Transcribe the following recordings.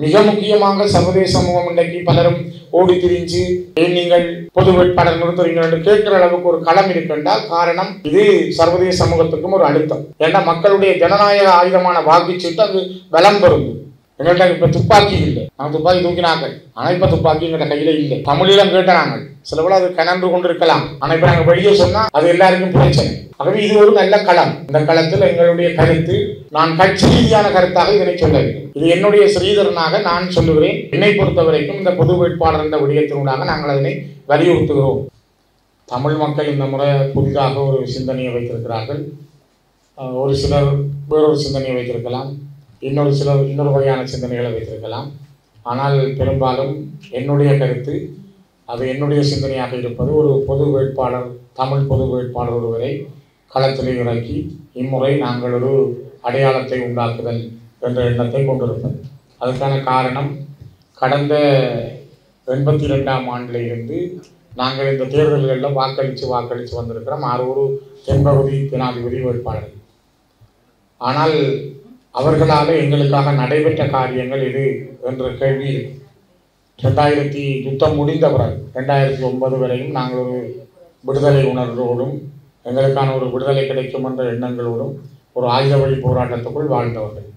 மிக முக்கியமாக சர்வதேச சமூகம் இன்றைக்கு பலரும் ஓடி திரிஞ்சு ஏன் நீங்கள் பொது வேட்பாளர் நிறுத்துறீங்க என்று கேட்கிற அளவுக்கு ஒரு களம் இருக்கின்றால் காரணம் இது சர்வதேச சமூகத்துக்கும் ஒரு அழுத்தம். ஏன்னா மக்களுடைய ஜனநாயக ஆயுதமான வாக்குச்சீட்டு அது பலம் பெறுது. எங்கள்கிட்ட இப்ப துப்பாக்கி இல்லை, நாங்கள் துப்பாக்கி தூக்கினாங்க, ஆனா இப்ப துப்பாக்கி எங்கள்கிட்ட கையில இல்லை. தமிழீழம் கேட்டாங்க, சில போல அது கனன்று கொண்டு இருக்கலாம், ஆனா இப்ப நாங்கள் வெளியே சொன்னா அது எல்லாருக்கும் பிரச்சனை. ஆகவே இது ஒரு நல்ல களம். இந்த களத்தில் எங்களுடைய கருத்து, நான் கட்சி ரீதியான கருத்தாக இதனை சொல்லவில்லை. இது என்னுடைய ஸ்ரீதரனாக நான் சொல்லுகிறேன். என்னை பொறுத்த வரைக்கும் இந்த பொது வேட்பாளர் என்ற விடயத்தினூடாக நாங்கள் அதனை வலியுறுத்துகிறோம். தமிழ் மக்கள் இந்த முறை புதிதாக ஒரு சிந்தனையை வைத்திருக்கிறார்கள். ஒரு சிலர் வேறொரு சிந்தனையை வைத்திருக்கலாம், இன்னொரு சிலர் இன்னொரு வகையான சிந்தனைகளை வைத்திருக்கலாம். ஆனால் பெரும்பாலும் என்னுடைய கருத்து, அது என்னுடைய சிந்தனையாக இருப்பது, ஒரு பொது வேட்பாளர், தமிழ் பொது வேட்பாளர் ஒருவரை களத்தில் இறக்கி இம்முறை நாங்கள் ஒரு அடையாளத்தை உண்டாக்குதல் என்ற எண்ணத்தை கொண்டிருப்பது. அதுக்கான காரணம், கடந்த 82ஆம் ஆண்டில் இருந்து நாங்கள் இந்த தேர்தல்களில் வாக்களித்து வந்திருக்கிறோம் 6 தென்பகுதி ஜனாதிபதி வேட்பாளர்கள். ஆனால் அவர்களால் எங்களுக்காக நடைபெற்ற காரியங்கள் எது என்ற கேள்வி இருக்கு. 2000 யுத்தம் முடிந்த பிறகு 2009 வரையும் நாங்கள் ஒரு விடுதலை உணர்வோடும் எங்களுக்கான ஒரு விடுதலை கிடைக்கும் என்ற எண்ணங்களோடும் ஒரு ஆயுத வழி போராட்டத்துக்குள் வாழ்ந்தவர்கள்.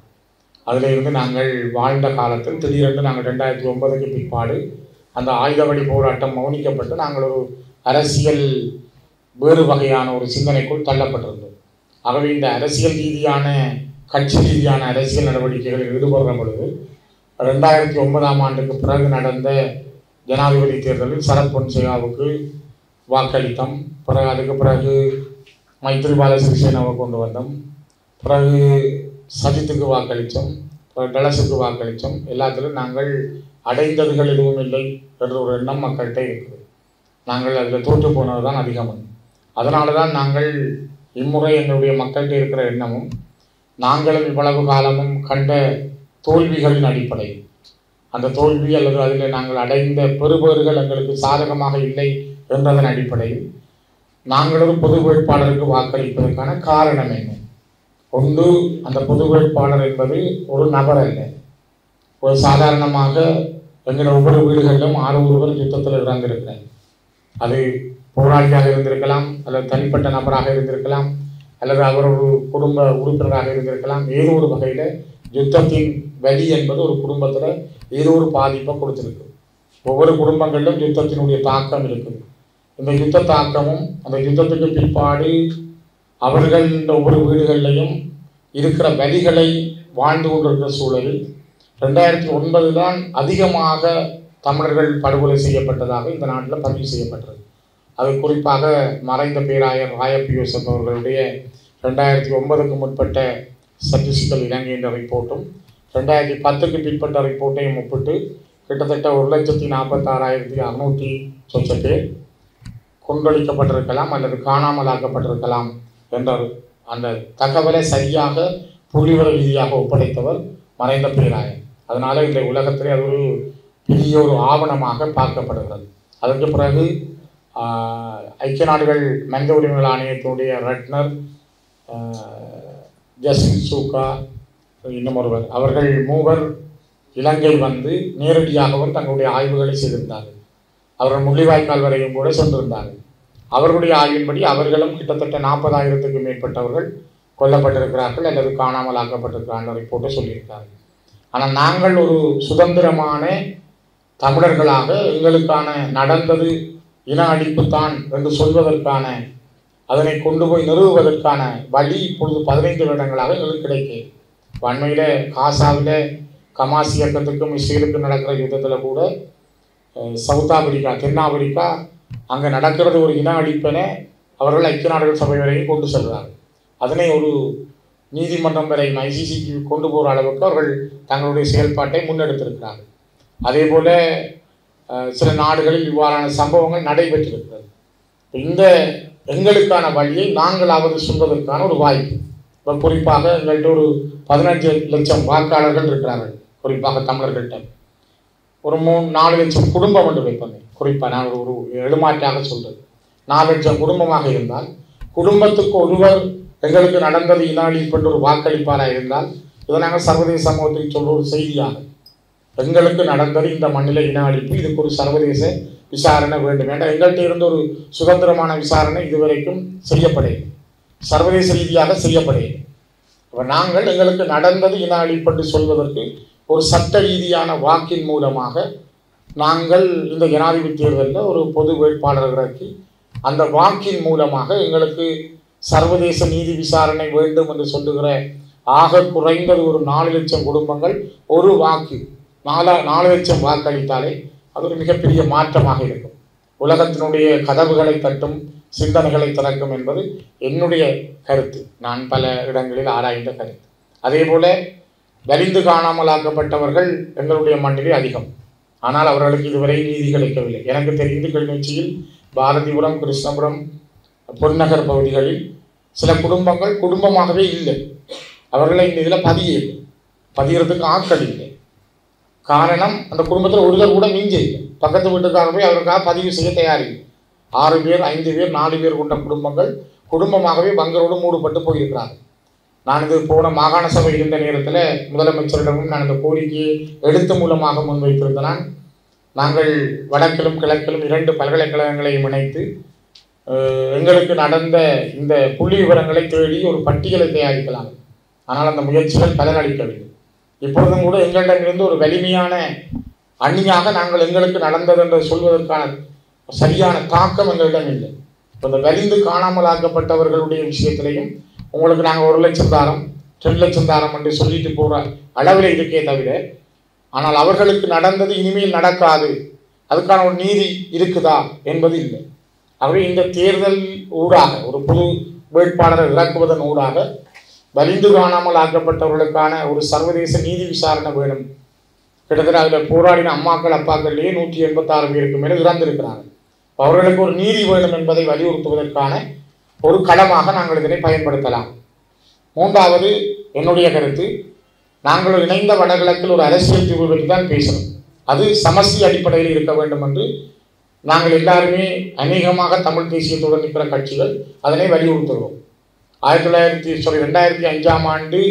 அதில் இருந்து நாங்கள் வாழ்ந்த காலத்தில் திடீரென்று நாங்கள் 2009க்கு பிற்பாடு அந்த ஆயுத வழி போராட்டம் மௌனிக்கப்பட்டு நாங்கள் ஒரு அரசியல் வேறு வகையான ஒரு சிந்தனைக்குள் தள்ளப்பட்டிருந்தோம். ஆகவே இந்த அரசியல் ரீதியான கட்சி ரீதியான அரசியல் நடவடிக்கைகளில் ஈடுபடுற பொழுது 2009ஆம் ஆண்டுக்கு பிறகு நடந்த ஜனாதிபதி தேர்தலில் சரத் பொன்சேகாவுக்கு வாக்களித்தோம். பிறகு அதுக்கு பிறகு மைத்ரிபால சிறிசேனாவை கொண்டு வந்தோம். பிறகு சஜித்துக்கு வாக்களித்தோம், பிறகு டலஸுக்கு வாக்களித்தோம். எல்லாத்திலும் நாங்கள் அடைந்ததுகள் எதுவும் இல்லை என்ற ஒரு எண்ணம் மக்கள்கிட்ட இருக்குது. நாங்கள் அதில் தோற்று போனது தான் அதிகம். அதனால தான் நாங்கள் இம்முறை எங்களுடைய மக்கள்கிட்ட இருக்கிற எண்ணமும், நாங்களும் இவ்வளவு காலமும் கண்ட தோல்விகளின் அடிப்படையில், அந்த தோல்வி அல்லது அதில் நாங்கள் அடைந்த பெறுபேறுகள் எங்களுக்கு சாதகமாக இல்லை என்றதன் அடிப்படையில் நாங்கள் ஒரு பொது வேட்பாளருக்கு வாக்களிப்பதற்கான காரணம் என்ன? ஒன்று, அந்த பொது வேட்பாளர் என்பது ஒரு நபர் அல்ல. ஒரு சாதாரணமாக எங்கள் ஒவ்வொரு வீடுகளிலும் 6 ஒருவர் யுத்தத்தில் இறந்திருக்கிறார். அது போராளியாக இருந்திருக்கலாம், அல்லது தனிப்பட்ட நபராக இருந்திருக்கலாம், அல்லது அவர் ஒரு குடும்ப உறுப்பினராக இருந்திருக்கலாம். ஏதோ ஒரு வகையில் யுத்தத்தின் வலி என்பது ஒரு குடும்பத்தில் ஏதோ ஒரு பாதிப்பை கொடுத்துருக்கு. ஒவ்வொரு குடும்பங்களிலும் யுத்தத்தினுடைய தாக்கம் இருக்குது. இந்த யுத்த தாக்கமும் அந்த யுத்தத்துக்கு பிற்பாடு அவர்கள் இந்த ஒவ்வொரு வீடுகளிலையும் இருக்கிற வலிகளை வாழ்ந்து கொண்டிருக்கிற சூழலில் 2009 தான் அதிகமாக தமிழர்கள் படுகொலை செய்யப்பட்டதாக இந்த நாட்டில் பதிவு செய்யப்பட்டது. அது குறிப்பாக மறைந்த பேராயர் ராயப்ப யோசப் அவர்களுடைய 2009க்கு முற்பட்ட ஸ்டாட்டிஸ்டிக்கல் இலங்கை என்ற ரிப்போர்ட்டும் 2010க்கு பிற்பட்ட ரிப்போர்ட்டையும் ஒப்பிட்டு கிட்டத்தட்ட 1,46,600 சொச்ச பேர் கொன்றளிக்கப்பட்டிருக்கலாம் அல்லது காணாமலாக்கப்பட்டிருக்கலாம் என்ற அந்த தகவலை சரியாக புள்ளிவிவர ரீதியாக ஒப்படைத்தவர் மறைந்த பேராயர். அதனால் இந்த உலகத்திலே அது ஒரு பெரிய ஒரு ஆவணமாக பார்க்கப்படுகிறது. அதற்கு பிறகு ஐக்கிய நாடுகள் மனித உரிமைகள் ஆணையத்தினுடைய ரட்னர், ஜஸ்டிஸ் சூகா, இன்னும் ஒருவர், அவர்கள் 3 இலங்கை வந்து நேரடியாகவும் தங்களுடைய ஆய்வுகளை செய்திருந்தார்கள். அவர்கள் முள்ளிவாய்க்கால் வரையும் கூட சென்றிருந்தார்கள். அவர்களுடைய ஆய்வின்படி அவர்களும் கிட்டத்தட்ட 40,000க்கு மேற்பட்டவர்கள் கொல்லப்பட்டிருக்கிறார்கள் அல்லது காணாமல் ஆக்கப்பட்டிருக்கிறார்கள் ரிப்போர்ட்டை சொல்லியிருக்கிறார்கள். ஆனால் நாங்கள் ஒரு சுதந்திரமான தமிழர்களாக எங்களுக்கான நடந்தது இன அழிப்புத்தான் என்று சொல்வதற்கான, அதனை கொண்டு போய் நிறுவுவதற்கான வழி இப்பொழுது 15 வருடங்களாக எங்களுக்கு கிடைக்கும். அண்மையில் காசாவில் கமாஸ் இயக்கத்துக்கும் இஸ்ரேலுக்கும் நடக்கிற யுத்தத்தில் கூட சவுத் ஆப்பிரிக்கா, தென்னாப்பிரிக்கா அங்கே நடக்கிறது ஒரு இன அழிப்பென அவர்கள் ஐக்கிய நாடுகள் சபை வரையும் கொண்டு செல்கிறார்கள். அதனை ஒரு நீதிமன்றம் வரை ஐசிசிக்கு கொண்டு போகிற அளவுக்கு அவர்கள் தங்களுடைய செயல்பாட்டை முன்னெடுத்திருக்கிறார்கள். அதே போல் சில நாடுகளில் இவ்வாறான சம்பவங்கள் நடைபெற்றிருக்கிறது. இந்த எங்களுக்கான வழியை நாங்களாவது சொல்வதற்கான ஒரு வாய்ப்பு. இப்போ குறிப்பாக எங்கள்கிட்ட ஒரு 15 லட்சம் வாக்காளர்கள் இருக்கிறார்கள். குறிப்பாக தமிழர்கள்ட்ட ஒரு 3-4 லட்சம் குடும்பம் என்று வைப்பாங்க. குறிப்பாக நான் ஒரு எழுமாற்றாக சொல்கிறது, 4 லட்சம் குடும்பமாக இருந்தால் குடும்பத்துக்கு ஒருவர் எங்களுக்கு நடந்தது இன அழிப்பு ஒரு வாக்களிப்பாராக இருந்தால் இதை நாங்கள் சர்வதேச சமூகத்தில் சொல்ற ஒரு செய்தியாக எங்களுக்கு நடந்தது இந்த மண்ணில இன அழிப்பு, இதுக்கு ஒரு சர்வதேச விசாரணை வேண்டும். ஏன்னா எங்கள்கிட்ட இருந்த ஒரு சுதந்திரமான விசாரணை இதுவரைக்கும் செய்யப்படையது, சர்வதேச ரீதியாக செய்யப்படையது. அப்போ நாங்கள் எங்களுக்கு நடந்தது இன அழிப்பு என்று சொல்வதற்கு ஒரு சட்ட ரீதியான வாக்கின் மூலமாக நாங்கள் இந்த ஜனாதிபதி தேர்தலில் ஒரு பொது வேட்பாளர்களுக்கு அந்த வாக்கின் மூலமாக எங்களுக்கு சர்வதேச நீதி விசாரணை வேண்டும் என்று சொல்லுகிற ஆக குறைந்தது ஒரு 4 லட்சம் குடும்பங்கள் ஒரு வாக்கு 4 லட்சம் வாக்களித்தாலே அது ஒரு மிகப்பெரிய மாற்றமாக இருக்கும். உலகத்தினுடைய கதவுகளை தட்டும், சிந்தனைகளை திறக்கும் என்பது என்னுடைய கருத்து, நான் பல இடங்களில் ஆராய்ந்த கருத்து. அதே போல வலிந்து காணாமலாக்கப்பட்டவர்கள் எங்களுடைய மண்ணிலே அதிகம். ஆனால் அவர்களுக்கு இதுவரை நீதி கிடைக்கவில்லை. எனக்கு தெரிந்து கிளிநொச்சியில் பாரதிபுரம், கிருஷ்ணபுரம், பொன்னகர் பகுதிகளில் சில குடும்பங்கள் குடும்பமாகவே இல்லை. அவர்களை இந்த இதில் பதிகிறதுக்கு ஆட்கள் இல்லை. காரணம், அந்த குடும்பத்தில் ஒருவர் கூட மிஞ்சி இல்லை. பக்கத்து வீட்டுக்காரர் போய் அவருக்காக பதிவு செய்ய தயாரில்லை. 6 பேர், 5 பேர், 4 பேர் கொண்ட குடும்பங்கள் குடும்பமாகவே பங்கரோடு மூடப்பட்டு போயிருக்கிறார்கள். நான் இது போன மாகாண சபை இருந்த நேரத்தில் முதலமைச்சரிடமும் நான் இந்த கோரிக்கையை எழுத்து மூலமாக முன்வைத்திருந்தேன். நாங்கள் வடக்கிலும் கிழக்கிலும் 2 பல்கலைக்கழகங்களையும் இணைத்து எங்களுக்கு நடந்த இந்த புள்ளி விவரங்களை தேடி ஒரு பட்டியலை தயாரிக்கலாம். ஆனால் அந்த முயற்சிகள் பலனளிக்கவில்லை. இப்பொழுதும் கூட எங்களிடமிருந்து ஒரு வலிமையான அணியாக நாங்கள் எங்களுக்கு நடந்தது என்று சொல்வதற்கான சரியான தாக்கம் எங்களிடம் இல்லை. இந்த வலிந்து காணாமலாக்கப்பட்டவர்களுடைய விஷயத்திலையும் உங்களுக்கு நாங்கள் 1 லட்சம் தாரம், 2 லட்சம் தாரம் என்று சொல்லிட்டு போகிற அளவில் இருக்கே தவிர, ஆனால் அவர்களுக்கு நடந்தது இனிமேல் நடக்காது, அதுக்கான ஒரு நீதி இருக்குதா என்பது இல்லை. ஆகவே இந்த தேர்தல் ஊடாக ஒரு புது வேட்பாளரை இறக்குவதன் ஊடாக வலிந்து காணாமல் ஆக்கப்பட்டவர்களுக்கான ஒரு சர்வதேச நீதி விசாரணை வேணும். கிட்டத்தட்ட அதில் போராடின அம்மாக்கள் அப்பாக்கள்லேயே 186 பேருக்கு மேலே இறந்திருக்கிறார்கள். அவர்களுக்கு ஒரு நீதி வேணும் என்பதை வலியுறுத்துவதற்கான ஒரு களமாக நாங்கள் இதனை பயன்படுத்தலாம். 3வது என்னுடைய கருத்து, நாங்கள் இணைந்த வடகிழக்கில் ஒரு அரசியல் தீர்வு பற்றி தான் பேசணும். அது சமஸ்தி அடிப்படையில் இருக்க வேண்டும் என்று நாங்கள் எல்லாருமே அநேகமாக தமிழ் தேசியத்துடன் இருக்கிற கட்சிகள் அதனை வலியுறுத்துகிறோம். 2005ஆம் ஆண்டு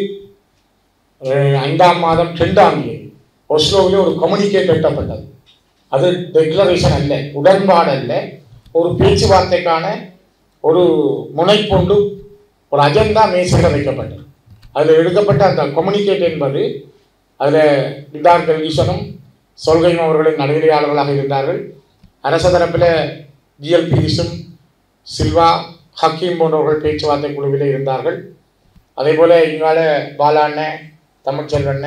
5ஆம் மாதம் 2ஆம் தேதி ஒஸ்லோவிலே ஒரு கம்யூனிகேட் எட்டப்பட்டது. அது டெக்ளரேஷன் அல்ல, உடன்பாடு அல்ல, ஒரு பேச்சுவார்த்தைக்கான ஒரு முனைப்பொண்டு ஒரு அஜெண்டா மேசையில் வைக்கப்பட்டது. அதில் எடுக்கப்பட்ட அந்த கம்யூனிகேட் என்பது அதில் விதார் கல்கிஷனும் சொல்கையும் அவர்களின் நடுநிலையாளர்களாக இருந்தார்கள். அரச தரப்பில் GL பீரிஸும் சில்வா ஹக்கீம் போன்றவர்கள் பேச்சுவார்த்தை குழுவிலே இருந்தார்கள். அதே போல் இங்கால பாலாண்ண, தமிழ்ச்செல்வண்ண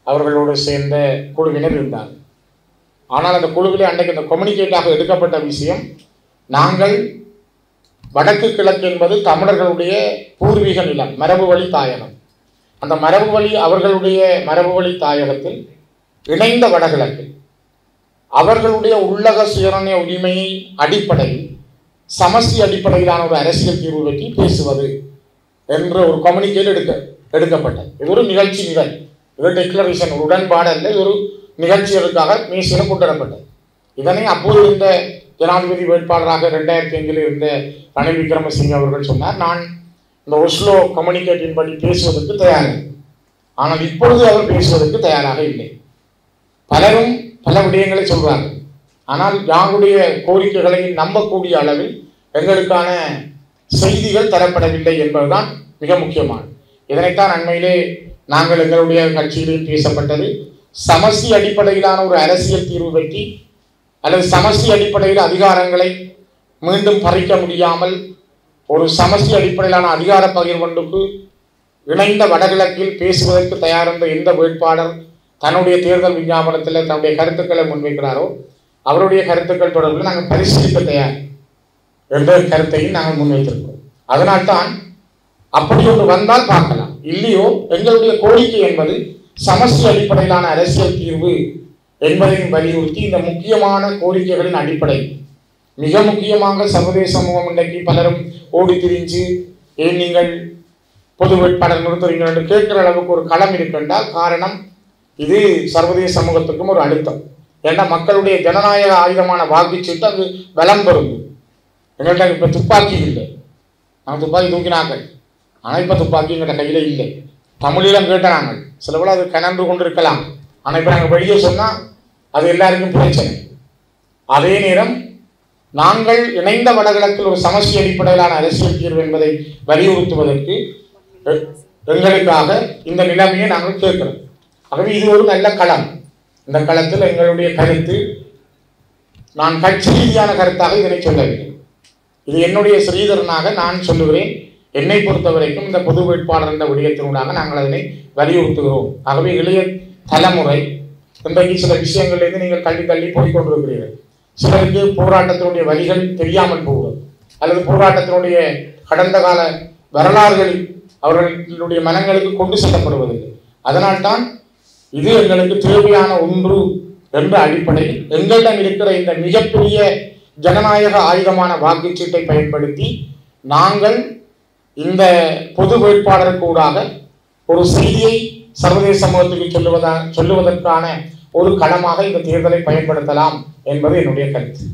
அவர்களோடு சேர்ந்த குழுவினர் இருந்தார்கள். ஆனால் அந்த குழுவிலே அன்றைக்கு அந்த கம்யூனிகேட்டாக எடுக்கப்பட்ட விஷயம், நாங்கள் வடக்கு கிழக்கு என்பது தமிழர்களுடைய பூர்வீக நிலம், மரபு வழி தாயகம். அந்த மரபு வழி அவர்களுடைய மரபு வழி தாயகத்தில் இணைந்த வடகிழக்கு அவர்களுடைய உள்ளக சுயநிர்ணய உரிமையை அடிப்படையில் சமஸ்தி அடிப்படையிலான ஒரு அரசியல் தீர்வு பற்றி பேசுவது என்ற ஒரு கம்யூனிகேட் எடுக்கப்பட்டது. இது ஒரு நிகழ்ச்சி நிகழ், இது டெக்ளரேஷன், ஒரு உடன்பாடு அல்ல, இது ஒரு நிகழ்ச்சிகளுக்காக மேசையில் கொண்டுவரப்பட்டது. இதனை அப்போது இருந்த ஜனாதிபதி வேட்பாளராக 2005 இருந்த ரணில் விக்ரமசிங்கே அவர்கள் சொன்னார், நான் இந்த ஒஸ்லோ கம்யூனிகேட்டின் படி பேசுவதற்கு தயாராக, ஆனால் இப்பொழுது அவர் பேசுவதற்கு தயாராக இல்லை. பலரும் பல விடயங்களை சொல்வார்கள், ஆனால் யாருடைய கோரிக்கைகளை நம்பக்கூடிய அளவில் எங்களுக்கான செய்திகள் தரப்படவில்லை என்பதுதான் மிக முக்கியமானது. இதனைத்தான் அண்மையிலே நாங்கள் எங்களுடைய கட்சியிலும் பேசப்பட்டது, சமஸ்தி அடிப்படையிலான ஒரு அரசியல் தீர்வு பற்றி அல்லது சமஸ்தி அடிப்படையில் அதிகாரங்களை மீண்டும் பறிக்க முடியாமல் ஒரு சமஸ்தி அடிப்படையிலான அதிகார பகிர்வுக்கு இணைந்த வடகிழக்கில் பேசுவதற்கு தயாரிந்த எந்த வேட்பாளர் தன்னுடைய தேர்தல் விஞ்ஞாபனத்தில் தன்னுடைய கருத்துக்களை முன்வைக்கிறாரோ அவருடைய கருத்துக்கள் தொடர்பில் நாங்கள் பரிசீலிக்க தயார் என்ற கருத்தையும் நாங்கள் முன்வைத்திருக்கிறோம். அதனால்தான் அப்படி ஒன்று வந்தால் பார்க்கலாம், இல்லையோ எங்களுடைய கோரிக்கை என்பது சமஸ்தி அடிப்படையிலான அரசியல் தீர்வு என்பதையும் வலியுறுத்தி இந்த முக்கியமான கோரிக்கைகளின் அடிப்படை மிக முக்கியமாக சர்வதேச சமூகம் இன்றைக்கு பலரும் ஓடி திரிஞ்சு ஏன் நீங்கள் பொது வேட்பாளர் நிறுத்துறீங்க என்று கேட்கிற அளவுக்கு ஒரு களம் இருக்கின்றால் காரணம் இது சர்வதேச சமூகத்துக்கும் ஒரு அழுத்தம். ஏன்னா மக்களுடைய ஜனநாயக ஆயுதமான வாக்குச்சீட்டு அது பலம் பெறுது. எங்கள்கிட்ட இப்போ துப்பாக்கி இல்லை, நாங்கள் துப்பாக்கி தூக்கினாங்கள், ஆனால் இப்போ துப்பாக்கி எங்கள்கிட்ட கையில் இல்லை. தமிழீழம் கேட்ட நாங்கள் சில போல அது கனன்று கொண்டு இருக்கலாம், ஆனால் இப்போ நாங்கள் வெளியே சொன்னால் அது எல்லாருக்கும் பிரச்சனை. அதே நேரம் நாங்கள் இணைந்த வடகிழக்கில் ஒரு சமஷ்டி அடிப்படையிலான அரசியல் தீர்வு என்பதை வலியுறுத்துவதற்கு எங்களுக்காக இந்த நிலைமையை நாங்கள் கேட்கிறோம். ஆகவே இது ஒரு நல்ல களம். இந்த களத்தில் எங்களுடைய கருத்து, நான் கட்சி ரீதியான கருத்தாக இதனை சொல்லவில்லை. இது என்னுடைய ஸ்ரீதரனாக நான் சொல்லுகிறேன். என்னை பொறுத்த வரைக்கும் இந்த பொது வேட்பாளர் என்ற விடயத்தினூடாக நாங்கள் அதனை வலியுறுத்துகிறோம். ஆகவே இளைய தலைமுறை இன்றைக்கு சில விஷயங்களிலிருந்து நீங்கள் தள்ளி போய்கொண்டிருக்கிறீர்கள். சிலருக்கு போராட்டத்தினுடைய வழிகள் தெரியாமல் போகிறது, அல்லது போராட்டத்தினுடைய கடந்த கால வரலாறுகள் அவர்களுடைய மனங்களுக்கு கொண்டு செல்லப்படுவதில்லை. அதனால்தான் இது எங்களுக்கு தேவையான ஒன்று என்ற அடிப்படையில் எங்களிடம் இருக்கிற இந்த மிகப்பெரிய ஜனநாயக ஆயுதமான வாக்குச்சீட்டை பயன்படுத்தி நாங்கள் இந்த பொது வேட்பாளருக்கு ஊடாக ஒரு செய்தியை சர்வதேச சமூகத்துக்கு சொல்லுவதற்கான ஒரு களமாக இந்த தேர்தலை பயன்படுத்தலாம் என்பது என்னுடைய கருத்து.